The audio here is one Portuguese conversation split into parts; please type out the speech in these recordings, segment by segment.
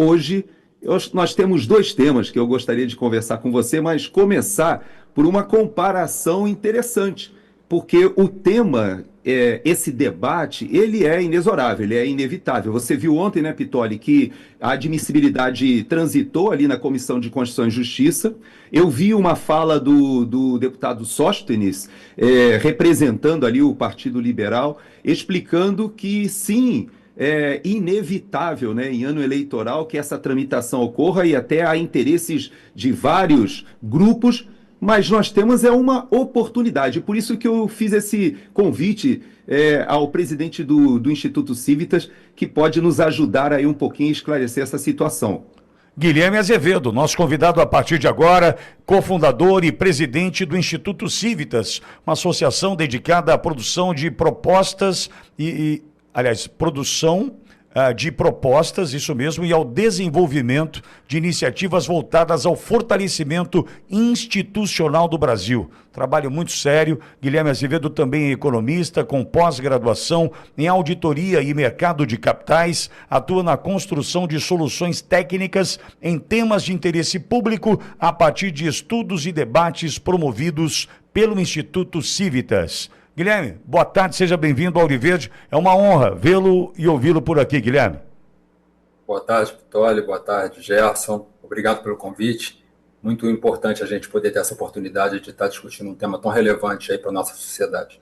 Hoje, nós temos dois temas que eu gostaria de conversar com você, mas começar por uma comparação interessante, porque o tema, esse debate, ele é inexorável, ele é inevitável. Você viu ontem, né, Pitoli, que a admissibilidade transitou ali na Comissão de Constituição e Justiça. Eu vi uma fala do deputado Sóstenes, representando ali o Partido Liberal, explicando que sim, é inevitável, né, em ano eleitoral, que essa tramitação ocorra e até há interesses de vários grupos, mas nós temos uma oportunidade. Por isso que eu fiz esse convite ao presidente do Instituto Civitas, que pode nos ajudar aí um pouquinho a esclarecer essa situação. Guilherme Azevedo, nosso convidado a partir de agora, cofundador e presidente do Instituto Civitas, uma associação dedicada à produção de propostas produção de propostas, isso mesmo, e ao desenvolvimento de iniciativas voltadas ao fortalecimento institucional do Brasil. Trabalho muito sério. Guilherme Azevedo também é economista, com pós-graduação em auditoria e mercado de capitais, atua na construção de soluções técnicas em temas de interesse público a partir de estudos e debates promovidos pelo Instituto Civitas. Guilherme, boa tarde, seja bem-vindo ao Auriverde. É uma honra vê-lo e ouvi-lo por aqui, Guilherme. Boa tarde, Pitoli, boa tarde, Gerson. Obrigado pelo convite. Muito importante a gente poder ter essa oportunidade de estar discutindo um tema tão relevante aí para a nossa sociedade.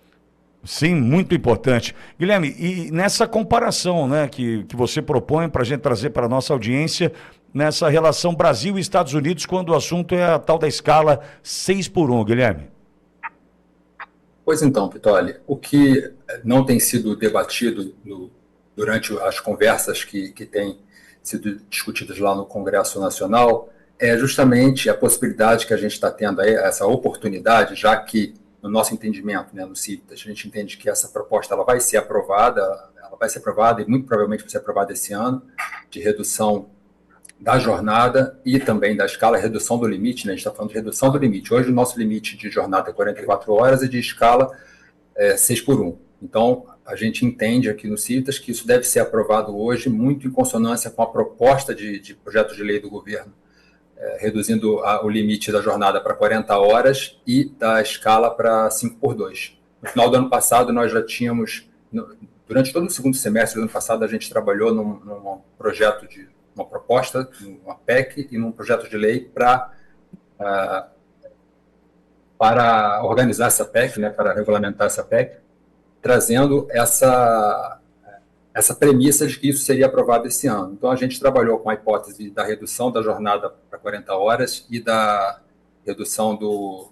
Sim, muito importante. Guilherme, e nessa comparação, né, que você propõe para a gente trazer para a nossa audiência, nessa relação Brasil e Estados Unidos, quando o assunto é a tal da escala 6x1, Guilherme? Pois então, Pitoli, o que não tem sido debatido durante as conversas que têm sido discutidas lá no Congresso Nacional é justamente a possibilidade que a gente está tendo aí, essa oportunidade, já que, no nosso entendimento, né, no Civitas, a gente entende que essa proposta ela vai ser aprovada e muito provavelmente vai ser aprovada esse ano, de redução da jornada e também da escala, redução do limite, né? A gente está falando de redução do limite. Hoje o nosso limite de jornada é 44 horas e de escala é 6x1. Então, a gente entende aqui no Civitas que isso deve ser aprovado hoje, muito em consonância com a proposta de projeto de lei do governo, reduzindo o limite da jornada para 40 horas e da escala para 5x2. No final do ano passado, nós já tínhamos, durante todo o segundo semestre do ano passado, a gente trabalhou num projeto de uma proposta, uma PEC e num projeto de lei para organizar essa PEC, né, para regulamentar essa PEC, trazendo essa premissa de que isso seria aprovado esse ano. Então, a gente trabalhou com a hipótese da redução da jornada para 40 horas e da redução do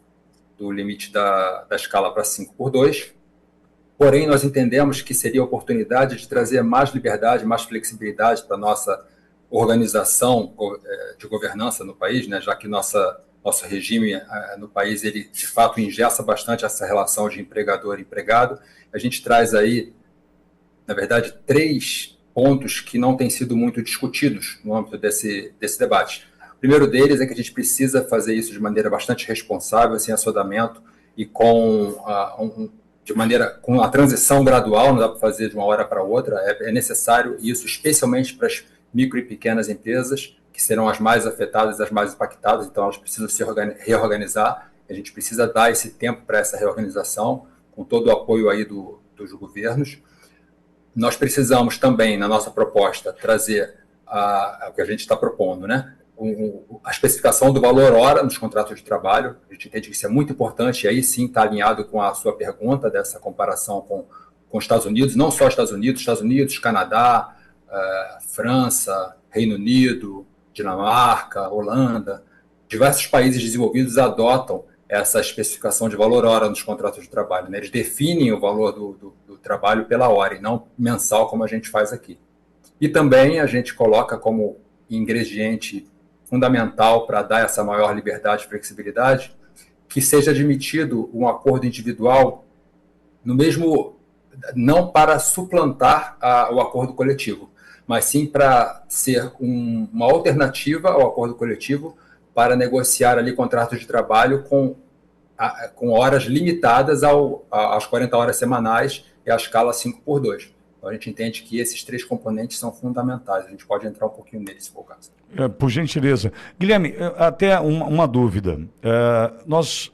limite da escala para 5x2. Porém, nós entendemos que seria a oportunidade de trazer mais liberdade, mais flexibilidade para a nossa organização de governança no país, né, já que nosso regime no país, ele de fato engessa bastante essa relação de empregador e empregado. A gente traz aí, na verdade, 3 pontos que não têm sido muito discutidos no âmbito desse debate. O primeiro deles é que a gente precisa fazer isso de maneira bastante responsável, sem assodamento e com a transição gradual, não dá para fazer de uma hora para outra, é necessário isso, especialmente para as micro e pequenas empresas, que serão as mais afetadas, as mais impactadas, então elas precisam se reorganizar, a gente precisa dar esse tempo para essa reorganização, com todo o apoio aí dos governos. Nós precisamos também, na nossa proposta, trazer o que a gente está propondo, né? A especificação do valor hora nos contratos de trabalho. A gente entende que isso é muito importante, e aí sim está alinhado com a sua pergunta dessa comparação com os Estados Unidos, não só Estados Unidos, Canadá, França, Reino Unido, Dinamarca, Holanda, diversos países desenvolvidos adotam essa especificação de valor hora nos contratos de trabalho, né? Eles definem o valor do trabalho pela hora e não mensal, como a gente faz aqui. E também a gente coloca como ingrediente fundamental para dar essa maior liberdade e flexibilidade que seja admitido um acordo individual não para suplantar o acordo coletivo, mas sim para ser uma alternativa ao acordo coletivo para negociar ali contratos de trabalho com horas limitadas às 40 horas semanais e à escala 5x2. Então, a gente entende que esses 3 componentes são fundamentais. A gente pode entrar um pouquinho neles, se for o caso. Por gentileza. Guilherme, até uma dúvida. Nós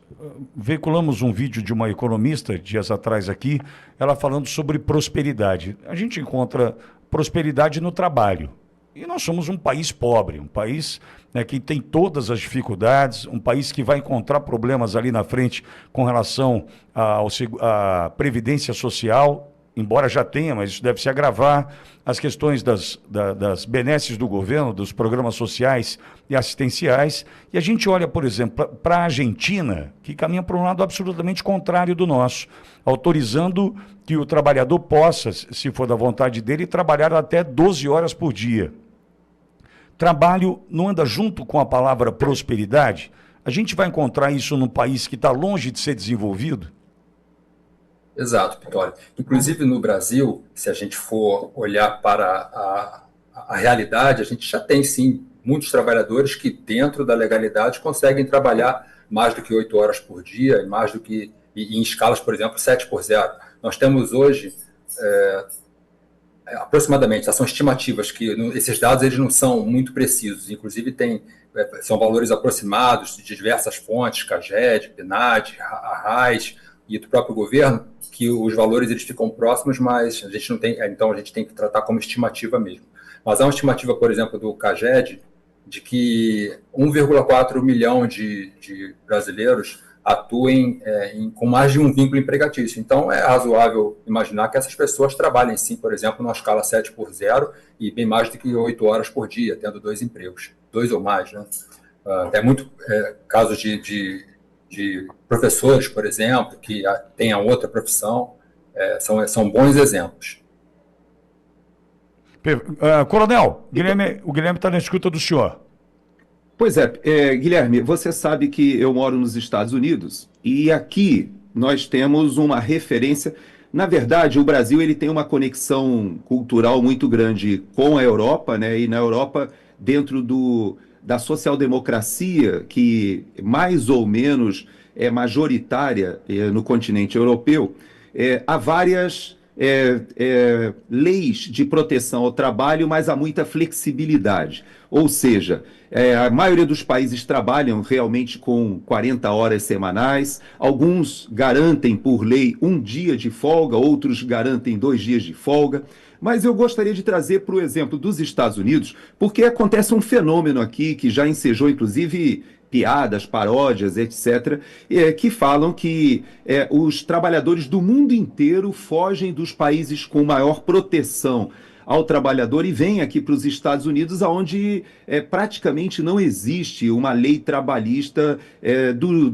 veiculamos um vídeo de uma economista, dias atrás aqui, ela falando sobre prosperidade. A gente encontra prosperidade no trabalho. E nós somos um país pobre, um país, né, que tem todas as dificuldades, um país que vai encontrar problemas ali na frente com relação à previdência social, embora já tenha, mas isso deve se agravar, as questões das benesses do governo, dos programas sociais e assistenciais. E a gente olha, por exemplo, para a Argentina, que caminha para um lado absolutamente contrário do nosso, autorizando que o trabalhador possa, se for da vontade dele, trabalhar até 12 horas por dia. Trabalho não anda junto com a palavra prosperidade? A gente vai encontrar isso num país que está longe de ser desenvolvido? Exato, Vitória. Inclusive no Brasil, se a gente for olhar para a realidade, a gente já tem sim muitos trabalhadores que dentro da legalidade conseguem trabalhar mais do que 8 horas por dia, mais do que em escalas, por exemplo, 7x0. Nós temos hoje aproximadamente, são estimativas, que esses dados eles não são muito precisos, inclusive são valores aproximados de diversas fontes, CAGED, PNAD, ARRAES e do próprio governo, que os valores eles ficam próximos, mas a gente não tem, então a gente tem que tratar como estimativa mesmo. Mas há uma estimativa, por exemplo, do CAGED, de que 1,4 milhão de brasileiros atuem com mais de um vínculo empregatício. Então, é razoável imaginar que essas pessoas trabalhem, sim, por exemplo, numa escala 7x0 e bem mais do que 8 horas por dia, tendo 2 empregos, 2 ou mais, né? Casos de professores, por exemplo, que tenham outra profissão, são bons exemplos. Coronel, o Guilherme está na escuta do senhor. Pois Guilherme, você sabe que eu moro nos Estados Unidos e aqui nós temos uma referência. Na verdade, o Brasil ele tem uma conexão cultural muito grande com a Europa, né? E na Europa, dentro da social-democracia, que mais ou menos é majoritária no continente europeu, há várias leis de proteção ao trabalho, mas há muita flexibilidade. Ou seja, a maioria dos países trabalham realmente com 40 horas semanais, alguns garantem por lei 1 dia de folga, outros garantem 2 dias de folga. Mas eu gostaria de trazer para o exemplo dos Estados Unidos, porque acontece um fenômeno aqui que já ensejou, inclusive, piadas, paródias, etc., que falam que os trabalhadores do mundo inteiro fogem dos países com maior proteção ao trabalhador e vêm aqui para os Estados Unidos, onde praticamente não existe uma lei trabalhista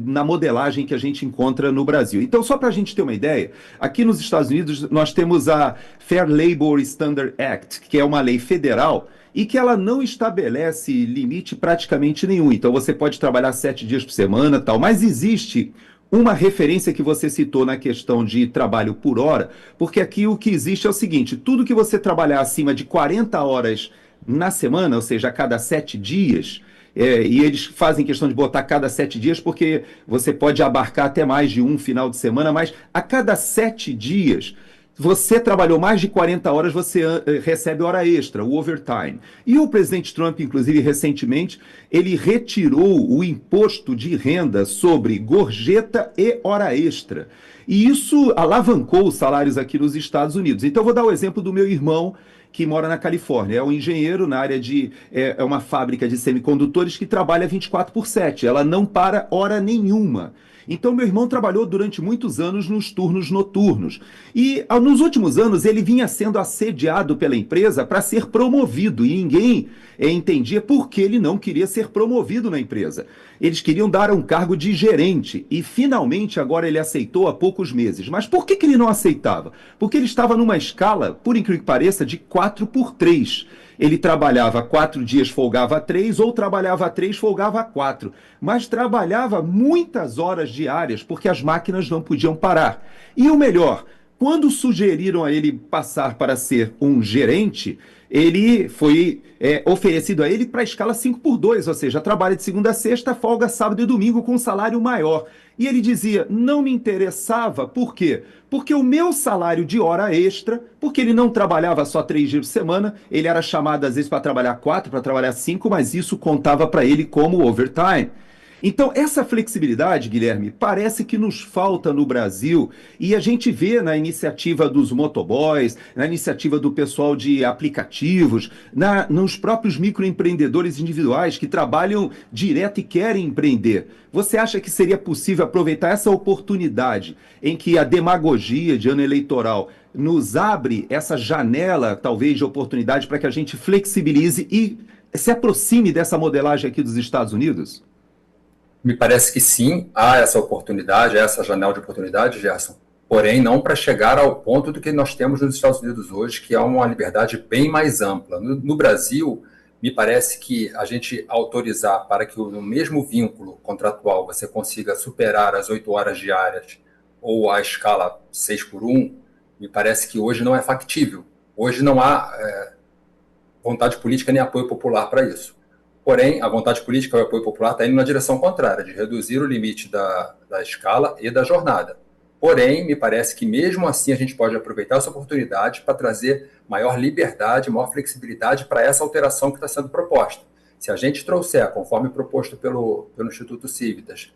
na modelagem que a gente encontra no Brasil. Então, só para a gente ter uma ideia, aqui nos Estados Unidos nós temos a Fair Labor Standard Act, que é uma lei federal e que ela não estabelece limite praticamente nenhum. Então, você pode trabalhar 7 dias por semana, tal, mas existe uma referência que você citou na questão de trabalho por hora, porque aqui o que existe é o seguinte: tudo que você trabalhar acima de 40 horas na semana, ou seja, a cada 7 dias, e eles fazem questão de botar cada 7 dias, porque você pode abarcar até mais de um final de semana, mas a cada 7 dias, você trabalhou mais de 40 horas, você recebe hora extra, o overtime. E o presidente Trump, inclusive, recentemente, ele retirou o imposto de renda sobre gorjeta e hora extra. E isso alavancou os salários aqui nos Estados Unidos. Então, eu vou dar o exemplo do meu irmão, que mora na Califórnia. É um engenheiro na área de... É uma fábrica de semicondutores que trabalha 24/7. Ela não para hora nenhuma. Então, meu irmão trabalhou durante muitos anos nos turnos noturnos. E, nos últimos anos, ele vinha sendo assediado pela empresa para ser promovido. E ninguém entendia por que ele não queria ser promovido na empresa. Eles queriam dar um cargo de gerente. E, finalmente, agora ele aceitou há poucos meses. Mas por que ele não aceitava? Porque ele estava numa escala, por incrível que pareça, de 4x3. Ele trabalhava 4 dias, folgava 3, ou trabalhava 3, folgava 4. Mas trabalhava muitas horas diárias, porque as máquinas não podiam parar. E o melhor, quando sugeriram a ele passar para ser um gerente, ele foi oferecido a ele para a escala 5x2, ou seja, trabalha de segunda a sexta, folga sábado e domingo com um salário maior. E ele dizia, não me interessava, por quê? Porque o meu salário de hora extra, porque ele não trabalhava só 3 dias por semana, ele era chamado às vezes para trabalhar 4, para trabalhar 5, mas isso contava para ele como overtime. Então, essa flexibilidade, Guilherme, parece que nos falta no Brasil e a gente vê na iniciativa dos motoboys, na iniciativa do pessoal de aplicativos, nos próprios microempreendedores individuais que trabalham direto e querem empreender. Você acha que seria possível aproveitar essa oportunidade em que a demagogia de ano eleitoral nos abre essa janela, talvez, de oportunidade para que a gente flexibilize e se aproxime dessa modelagem aqui dos Estados Unidos? Me parece que sim, há essa oportunidade, essa janela de oportunidade, Gerson. Porém, não para chegar ao ponto do que nós temos nos Estados Unidos hoje, que é uma liberdade bem mais ampla. No Brasil, me parece que a gente autorizar para que no mesmo vínculo contratual você consiga superar as 8 horas diárias ou a escala 6x1, me parece que hoje não é factível. Hoje não há vontade política nem apoio popular para isso. Porém, a vontade política e o apoio popular está indo na direção contrária, de reduzir o limite da escala e da jornada. Porém, me parece que mesmo assim a gente pode aproveitar essa oportunidade para trazer maior liberdade, maior flexibilidade para essa alteração que está sendo proposta. Se a gente trouxer, conforme proposto pelo Instituto Civitas,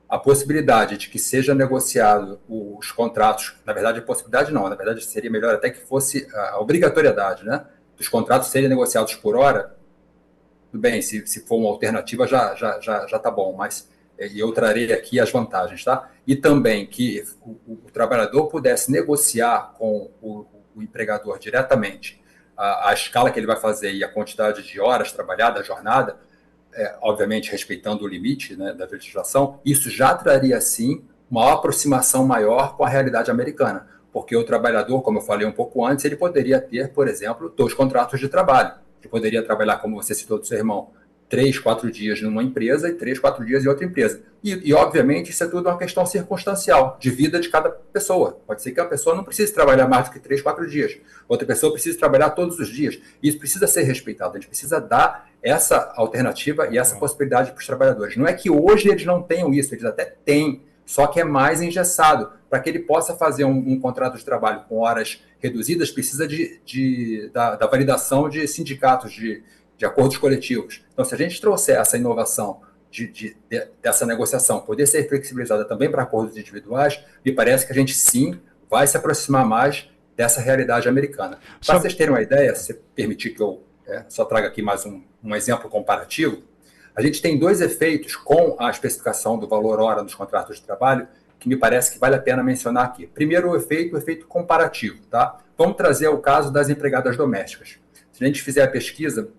a possibilidade de que seja negociado os contratos, na verdade a possibilidade não, na verdade seria melhor até que fosse a obrigatoriedade, né, dos contratos serem negociados por hora. Tudo bem, se for uma alternativa já está bom, mas eu trarei aqui as vantagens, tá? E também que o trabalhador pudesse negociar com o empregador diretamente a escala que ele vai fazer e a quantidade de horas trabalhadas, a jornada, obviamente respeitando o limite, né, da legislação, isso já traria, sim, uma aproximação maior com a realidade americana, porque o trabalhador, como eu falei um pouco antes, ele poderia ter, por exemplo, 2 contratos de trabalho. Que poderia trabalhar, como você citou do seu irmão, 3, 4 dias numa empresa e 3, 4 dias em outra empresa. E, obviamente, isso é tudo uma questão circunstancial, de vida de cada pessoa. Pode ser que a pessoa não precise trabalhar mais do que 3, 4 dias. Outra pessoa precisa trabalhar todos os dias. E isso precisa ser respeitado. A gente precisa dar essa alternativa e essa possibilidade para os trabalhadores. Não é que hoje eles não tenham isso, eles até têm, só que é mais engessado. Para que ele possa fazer um contrato de trabalho com horas reduzidas, precisa da validação de sindicatos, de acordos coletivos. Então, se a gente trouxer essa inovação dessa negociação, poder ser flexibilizada também para acordos individuais, me parece que a gente, sim, vai se aproximar mais dessa realidade americana. Para vocês terem uma ideia, se permitir que eu só traga aqui mais um exemplo comparativo, a gente tem 2 efeitos com a especificação do valor hora nos contratos de trabalho, que me parece que vale a pena mencionar aqui. Primeiro, o efeito comparativo, tá? Vamos trazer o caso das empregadas domésticas. Se a gente fizer a pesquisa,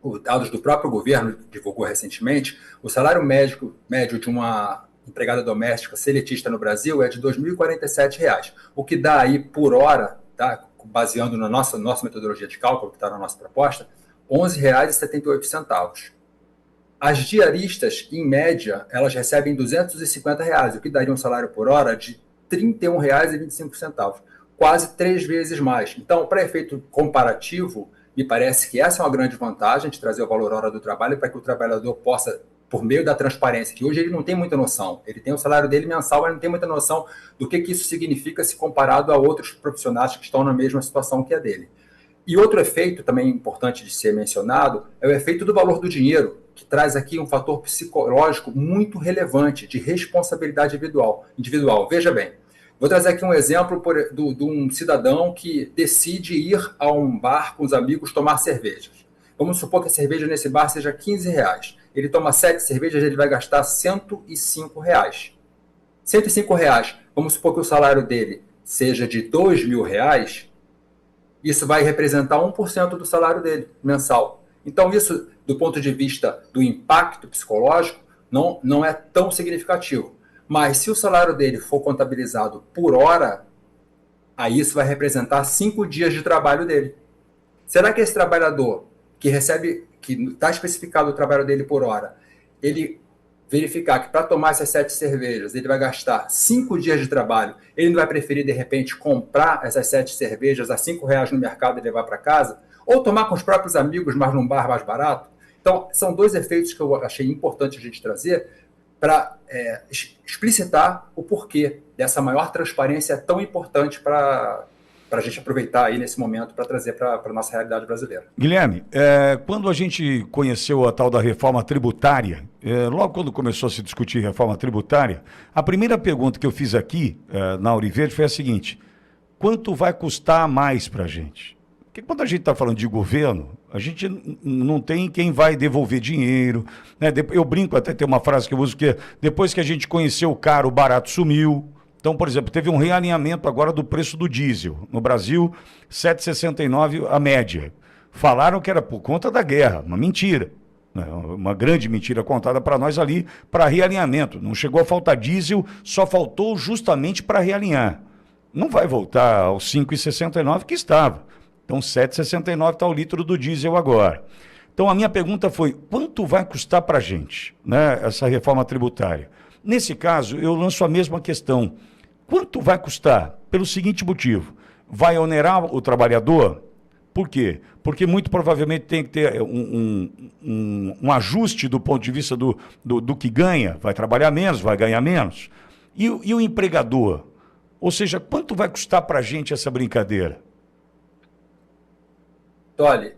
os dados do próprio governo, que divulgou recentemente, o salário médio de uma empregada doméstica seletista no Brasil é de R$ 2.047, o que dá aí por hora, tá? Baseando na nossa metodologia de cálculo, que está na nossa proposta, R$ 11,78. As diaristas, em média, elas recebem R$ 250, o que daria um salário por hora de R$ 31,25, quase 3 vezes mais. Então, para efeito comparativo, me parece que essa é uma grande vantagem de trazer o valor hora do trabalho para que o trabalhador possa, por meio da transparência, que hoje ele não tem muita noção, ele tem o salário dele mensal, mas não tem muita noção do que isso significa se comparado a outros profissionais que estão na mesma situação que a dele. E outro efeito também importante de ser mencionado é o efeito do valor do dinheiro, que traz aqui um fator psicológico muito relevante de responsabilidade individual. Veja bem, vou trazer aqui um exemplo de um cidadão que decide ir a um bar com os amigos tomar cervejas. Vamos supor que a cerveja nesse bar seja R$ 15. Ele toma 7 cervejas, ele vai gastar R$ 105. R$ 105. Vamos supor que o salário dele seja de R$ 2.000, isso vai representar 1% do salário dele mensal. Então, isso, do ponto de vista do impacto psicológico, não é tão significativo. Mas se o salário dele for contabilizado por hora, aí isso vai representar 5 dias de trabalho dele. Será que esse trabalhador que está especificado o trabalho dele por hora, ele verificar que para tomar essas 7 cervejas ele vai gastar 5 dias de trabalho, ele não vai preferir, de repente, comprar essas 7 cervejas a R$ 5 no mercado e levar para casa? ou tomar com os próprios amigos, mas num bar mais barato. Então, são dois efeitos que eu achei importante a gente trazer para explicitar o porquê dessa maior transparência tão importante para a gente aproveitar aí nesse momento para trazer para a nossa realidade brasileira. Guilherme, quando a gente conheceu a tal da reforma tributária, logo quando começou a se discutir reforma tributária, a primeira pergunta que eu fiz aqui na Ouro Verde foi a seguinte: quanto vai custar mais para a gente? Porque quando a gente está falando de governo, a gente não tem quem vai devolver dinheiro, né? Eu brinco, até tem uma frase que eu uso, que é, depois que a gente conheceu o caro, o barato sumiu. Então, por exemplo, teve um realinhamento agora do preço do diesel. No Brasil, R$ 7,69 a média. Falaram que era por conta da guerra, uma mentira. Né? Uma grande mentira contada para nós ali, para realinhamento. Não chegou a faltar diesel, só faltou justamente para realinhar. Não vai voltar aos 5,69 que estava. Então, R$ 7,69 está o litro do diesel agora. Então, a minha pergunta foi, quanto vai custar para a gente, né, essa reforma tributária? Nesse caso, eu lanço a mesma questão. Quanto vai custar? Pelo seguinte motivo, vai onerar o trabalhador? Por quê? Porque muito provavelmente tem que ter um ajuste do ponto de vista do que ganha, vai trabalhar menos, vai ganhar menos. E o empregador? Ou seja, quanto vai custar para a gente essa brincadeira? Olha,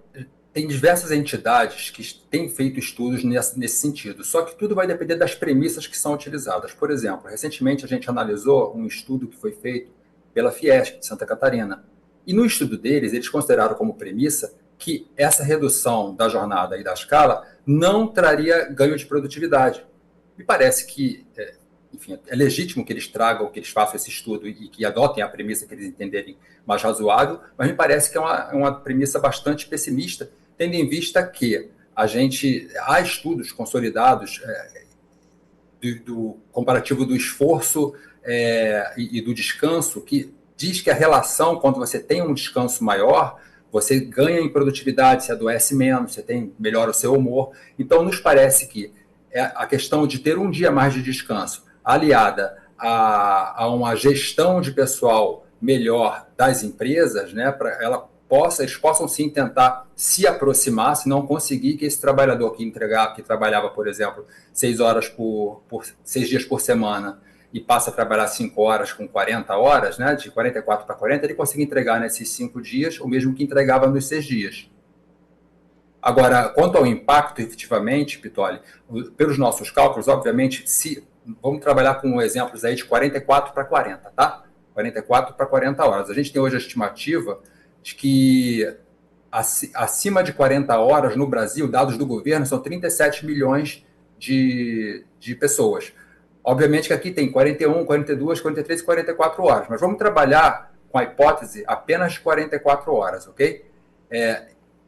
tem diversas entidades que têm feito estudos nesse sentido, só que tudo vai depender das premissas que são utilizadas. Por exemplo, recentemente a gente analisou um estudo que foi feito pela Fiesp de Santa Catarina, e no estudo deles, eles consideraram como premissa que essa redução da jornada e da escala não traria ganho de produtividade. Me parece que, enfim, é legítimo que eles tragam, que eles façam esse estudo e que adotem a premissa que eles entenderem mais razoável, mas me parece que é uma premissa bastante pessimista, tendo em vista que há estudos consolidados do comparativo do esforço e do descanso, que diz que a relação, quando você tem um descanso maior, você ganha em produtividade, você adoece menos, você melhora o seu humor. Então, nos parece que a questão de ter um dia mais de descanso, aliada a uma gestão de pessoal melhor das empresas, né, para eles possam sim tentar se aproximar, se não conseguir que esse trabalhador que trabalhava, por exemplo, 6 horas por 6 dias por semana e passa a trabalhar 5 horas com 40 horas, né, de 44 para 40, ele consiga entregar nesses 5 dias o mesmo que entregava nos 6 dias. Agora, quanto ao impacto, efetivamente, Pitoli, pelos nossos cálculos, obviamente, vamos trabalhar com exemplos aí de 44 para 40, tá? 44 para 40 horas. A gente tem hoje a estimativa de que acima de 40 horas no Brasil, dados do governo, são 37 milhões de pessoas. Obviamente que aqui tem 41, 42, 43 e 44 horas, mas vamos trabalhar com a hipótese apenas de 44 horas, ok?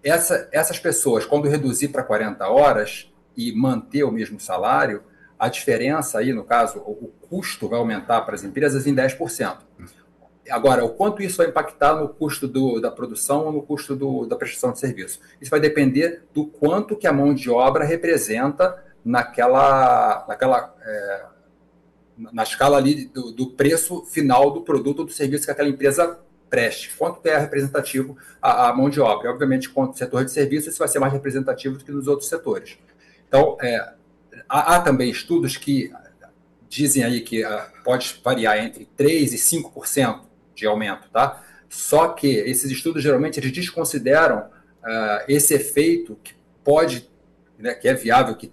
Essas pessoas, quando reduzir para 40 horas e manter o mesmo salário, a diferença aí, no caso, o custo vai aumentar para as empresas em 10%. Agora, o quanto isso vai impactar no custo da produção ou no custo da prestação de serviço? Isso vai depender do quanto que a mão de obra representa na escala ali do preço final do produto ou do serviço que aquela empresa preste. Quanto é representativo a mão de obra? E, obviamente, quanto no setor de serviço, isso vai ser mais representativo do que nos outros setores. Então, há também estudos que dizem aí que pode variar entre 3% e 5% de aumento, tá? Só que esses estudos, geralmente, eles desconsideram esse efeito que pode, né, que é viável, que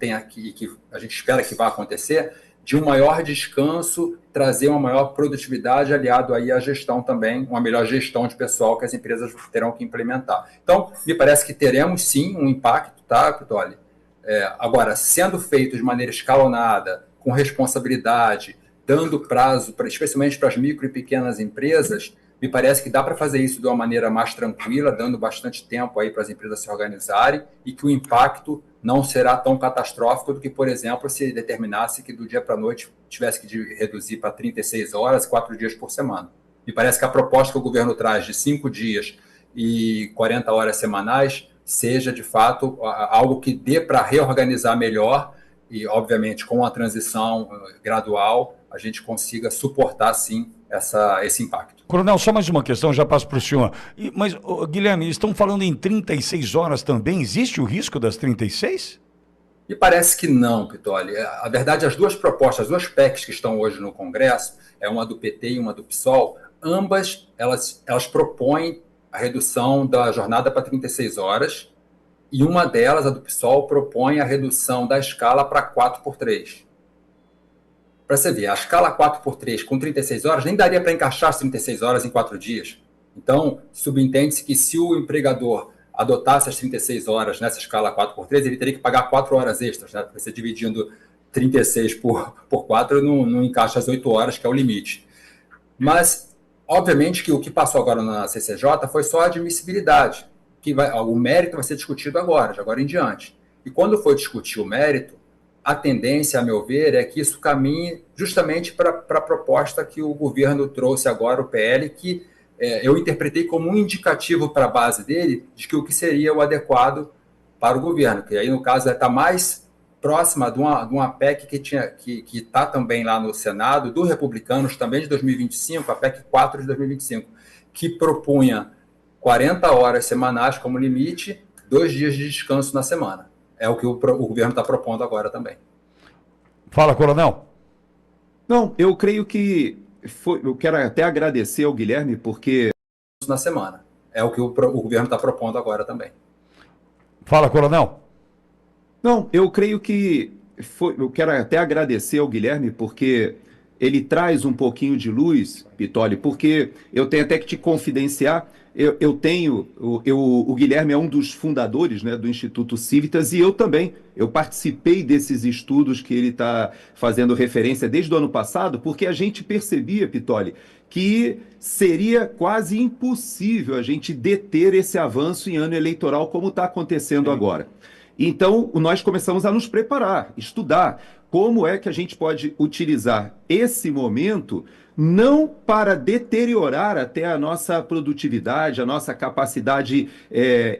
a gente espera que vá acontecer, de um maior descanso, trazer uma maior produtividade, aliado aí à gestão também, uma melhor gestão de pessoal que as empresas terão que implementar. Então, me parece que teremos sim um impacto, tá, Pitoli? Agora, sendo feito de maneira escalonada, com responsabilidade, dando prazo, especialmente para as micro e pequenas empresas, me parece que dá para fazer isso de uma maneira mais tranquila, dando bastante tempo aí para as empresas se organizarem e que o impacto não será tão catastrófico do que, por exemplo, se determinasse que do dia para a noite tivesse que reduzir para 36 horas, 4 dias por semana. Me parece que a proposta que o governo traz de 5 dias e 40 horas semanais seja, de fato, algo que dê para reorganizar melhor e, obviamente, com a transição gradual, a gente consiga suportar, sim, esse impacto. Coronel, só mais uma questão, já passo para o senhor. Mas, Guilherme, estão falando em 36 horas também. Existe o risco das 36? E parece que não, Pitoli. A verdade, as duas propostas, as duas PECs que estão hoje no Congresso, uma do PT e uma do PSOL, ambas elas propõem a redução da jornada para 36 horas, e uma delas, a do PSOL, propõe a redução da escala para 4x3. Para você ver, a escala 4x3 com 36 horas nem daria para encaixar as 36 horas em 4 dias. Então, subentende-se que se o empregador adotasse as 36 horas nessa escala 4x3, ele teria que pagar 4 horas extras, né? Porque você dividindo 36 por 4 não encaixa as 8 horas, que é o limite. Mas, obviamente, que o que passou agora na CCJ foi só a admissibilidade, o mérito vai ser discutido agora, de agora em diante. E quando for discutir o mérito, a tendência, a meu ver, é que isso caminhe justamente para a proposta que o governo trouxe agora, o PL, que eu interpretei como um indicativo para a base dele de que o que seria o adequado para o governo, que aí, no caso, está mais próxima de uma PEC que está também lá no Senado, do Republicanos, também de 2025, a PEC 4 de 2025, que propunha 40 horas semanais como limite, 2 dias de descanso na semana. É o que o governo está propondo agora também. Fala, Coronel. Não, eu creio que eu quero até agradecer ao Guilherme, porque... Na semana. É o que o governo está propondo agora também. Fala, Coronel. Não, eu creio que eu quero até agradecer ao Guilherme, porque ele traz um pouquinho de luz, Pitoli, porque eu tenho até que te confidenciar. O Guilherme é um dos fundadores, né, do Instituto Civitas, e eu também. Eu participei desses estudos que ele está fazendo referência desde o ano passado, porque a gente percebia, Pitoli, que seria quase impossível a gente deter esse avanço em ano eleitoral como está acontecendo agora. Então, nós começamos a nos preparar, estudar como é que a gente pode utilizar esse momento não para deteriorar até a nossa produtividade, a nossa capacidade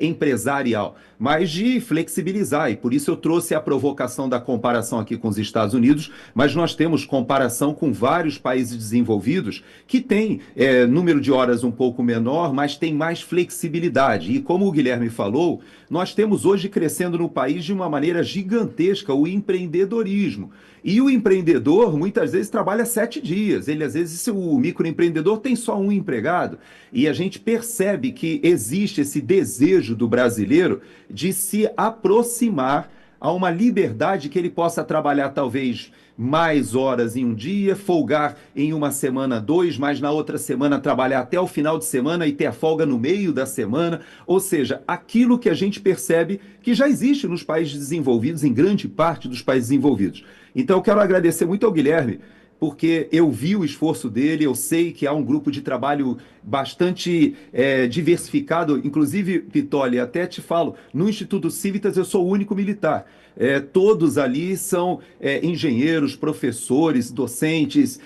empresarial, mas de flexibilizar. E por isso eu trouxe a provocação da comparação aqui com os Estados Unidos, mas nós temos comparação com vários países desenvolvidos que têm número de horas um pouco menor, mas tem mais flexibilidade. E como o Guilherme falou, nós temos hoje crescendo no país de uma maneira gigantesca o empreendedorismo. E o empreendedor, muitas vezes, trabalha 7 dias. Ele, às vezes, o microempreendedor tem só um empregado. E a gente percebe que existe esse desejo do brasileiro de se aproximar a uma liberdade que ele possa trabalhar, talvez, mais horas em um dia, folgar em uma semana 2, mas na outra semana trabalhar até o final de semana e ter a folga no meio da semana. Ou seja, aquilo que a gente percebe que já existe nos países desenvolvidos, em grande parte dos países desenvolvidos. Então, eu quero agradecer muito ao Guilherme, porque eu vi o esforço dele, eu sei que há um grupo de trabalho bastante diversificado, inclusive, Pitoli, até te falo, no Instituto Civitas eu sou o único militar. Todos ali são engenheiros, professores, docentes,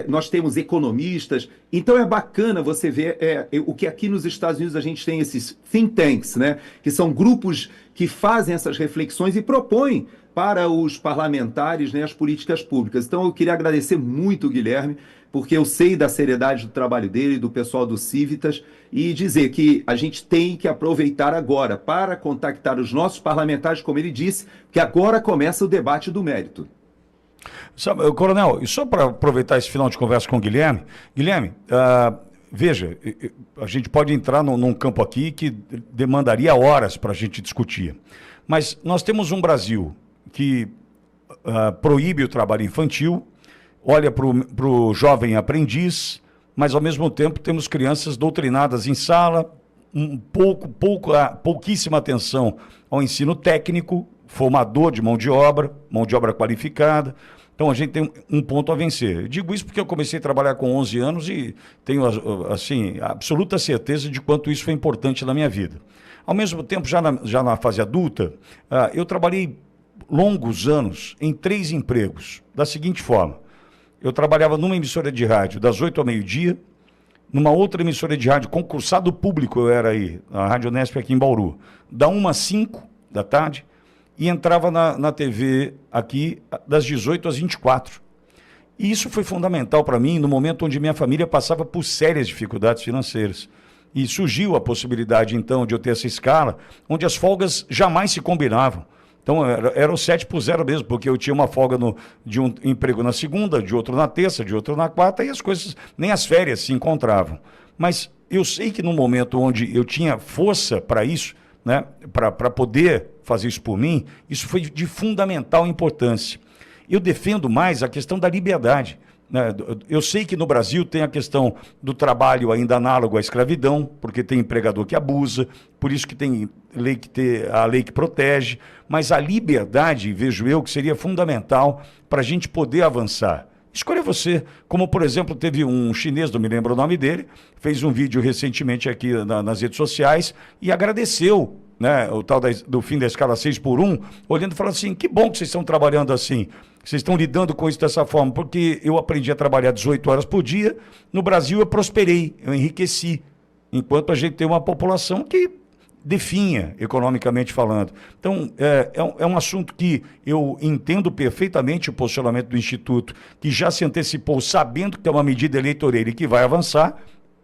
nós temos economistas, então é bacana você ver o que aqui nos Estados Unidos a gente tem esses think tanks, né, que são grupos que fazem essas reflexões e propõem para os parlamentares, né, as políticas públicas. Então eu queria agradecer muito o Guilherme, porque eu sei da seriedade do trabalho dele, do pessoal do Civitas, e dizer que a gente tem que aproveitar agora para contactar os nossos parlamentares, como ele disse, que agora começa o debate do mérito. Coronel, e só para aproveitar esse final de conversa com o Guilherme, veja, a gente pode entrar num campo aqui que demandaria horas para a gente discutir, mas nós temos um Brasil que proíbe o trabalho infantil, olha para o jovem aprendiz, mas ao mesmo tempo temos crianças doutrinadas em sala, pouquíssima atenção ao ensino técnico, formador de mão de obra qualificada. Então a gente tem um ponto a vencer. Eu digo isso porque eu comecei a trabalhar com 11 anos e tenho assim, absoluta certeza de quanto isso foi importante na minha vida. Ao mesmo tempo, já na fase adulta, eu trabalhei longos anos em 3 empregos, da seguinte forma: eu trabalhava numa emissora de rádio das 8 ao meio-dia, numa outra emissora de rádio, concursado público eu era aí, a Rádio Unesp aqui em Bauru, da 1 às 5 da tarde, e entrava na TV aqui das 18 às 24. E isso foi fundamental para mim no momento onde minha família passava por sérias dificuldades financeiras. E surgiu a possibilidade, então, de eu ter essa escala, onde as folgas jamais se combinavam. Então, era o 7x0 mesmo, porque eu tinha uma folga de um emprego na segunda, de outro na terça, de outro na quarta, e as coisas, nem as férias se encontravam. Mas eu sei que no momento onde eu tinha força para isso, né, para poder fazer isso por mim, isso foi de fundamental importância. Eu defendo mais a questão da liberdade. Eu sei que no Brasil tem a questão do trabalho ainda análogo à escravidão, porque tem empregador que abusa, por isso que tem a lei que protege, mas a liberdade, vejo eu, que seria fundamental para a gente poder avançar. Escolha você, como por exemplo teve um chinês, não me lembro o nome dele, fez um vídeo recentemente aqui nas redes sociais e agradeceu, né, o tal do fim da escala 6x1, olhando e falando assim, que bom que vocês estão trabalhando assim. Vocês estão lidando com isso dessa forma, porque eu aprendi a trabalhar 18 horas por dia. No Brasil eu prosperei, eu enriqueci, enquanto a gente tem uma população que definha, economicamente falando. Então, é um assunto que eu entendo perfeitamente o posicionamento do Instituto, que já se antecipou sabendo que é uma medida eleitoreira e que vai avançar.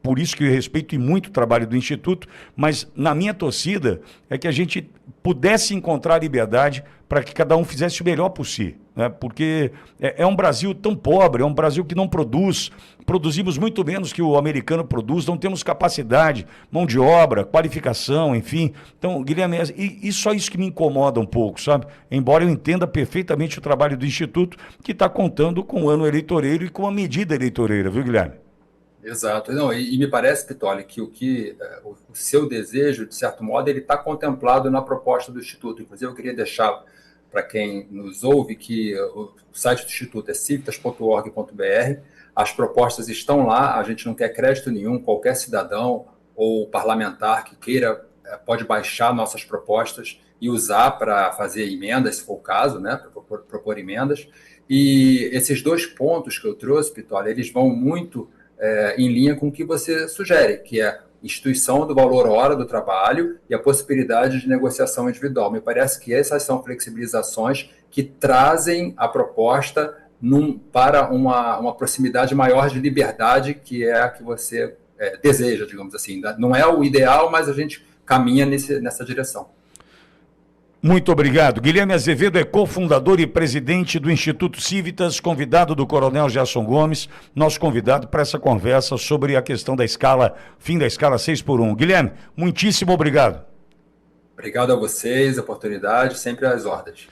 Por isso que eu respeito e muito o trabalho do Instituto, mas na minha torcida é que a gente pudesse encontrar liberdade para que cada um fizesse o melhor por si, né? Porque é um Brasil tão pobre, é um Brasil que não produz, produzimos muito menos que o americano produz, não temos capacidade, mão de obra, qualificação, enfim. Então, Guilherme, e só isso que me incomoda um pouco, sabe? Embora eu entenda perfeitamente o trabalho do Instituto, que está contando com o ano eleitoreiro e com a medida eleitoreira, viu, Guilherme? Exato. Não, e me parece, Pitoli, que o seu desejo, de certo modo, ele está contemplado na proposta do Instituto. Inclusive, eu queria deixar para quem nos ouve que o site do Instituto é civitas.org.br. As propostas estão lá, a gente não quer crédito nenhum, qualquer cidadão ou parlamentar que queira pode baixar nossas propostas e usar para fazer emendas, se for o caso, né, para propor emendas. E esses dois pontos que eu trouxe, Pitoli, eles vão muito em linha com o que você sugere, que é instituição do valor hora do trabalho e a possibilidade de negociação individual. Me parece que essas são flexibilizações que trazem a proposta para uma proximidade maior de liberdade, que é a que você deseja, digamos assim. Não é o ideal, mas a gente caminha nessa direção. Muito obrigado. Guilherme Azevedo é cofundador e presidente do Instituto Civitas, convidado do Coronel Gerson Gomes, nosso convidado para essa conversa sobre a questão da escala, fim da escala 6x1. Guilherme, muitíssimo obrigado. Obrigado a vocês, a oportunidade, sempre às ordens.